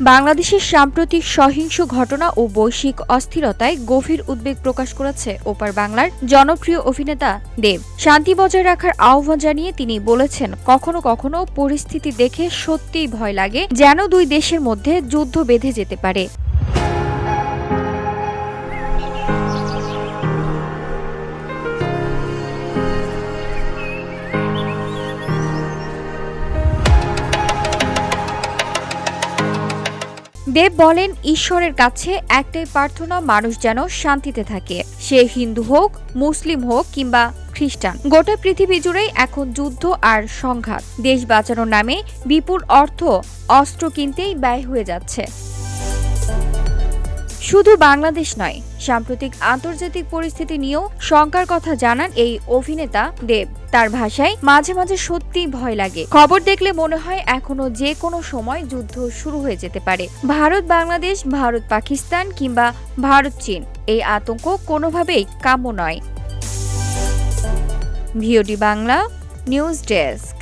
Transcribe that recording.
বাংলাদেশের সাম্প্রতিক সহিংস ঘটনা ও বৈশ্বিক অস্থিরতায় গভীর উদ্বেগ প্রকাশ করেছে ওপার বাংলার জনপ্রিয় অভিনেতা দেব। শান্তি বজায় রাখার আহ্বান জানিয়ে তিনি বলেছেন, কখনো কখনো পরিস্থিতি দেখে সত্যিই ভয় লাগে, যেন দুই দেশের মধ্যে যুদ্ধ বেঁধে যেতে পারে। দেব বলেন, ঈশ্বরের কাছে একটাই প্রার্থনা, মানুষ যেন শান্তিতে থাকে। সে হিন্দু হোক, মুসলিম হোক কিংবা খ্রিস্টান, গোটা পৃথিবী জুড়েই এখন যুদ্ধ আর সংঘাত। দেশ বাঁচানোর নামে বিপুল অর্থ অস্ত্র কিনতেই ব্যয় হয়ে যাচ্ছে। শুধু বাংলাদেশ নয়, সাম্প্রতিক আন্তর্জাতিক পরিস্থিতি নিয়েও শঙ্কার কথা জানান এই অভিনেতা দেব। তার ভাষায়, মাঝে মাঝে সত্যিই ভয় লাগে। খবর দেখলে মনে হয় এখনো যে কোনো সময় যুদ্ধ শুরু হয়ে যেতে পারে। ভারত বাংলাদেশ, ভারত পাকিস্তান কিংবা ভারত চীন, এই আতঙ্ক কোনোভাবেই কাম্য নয়। VOD Bangla news desk.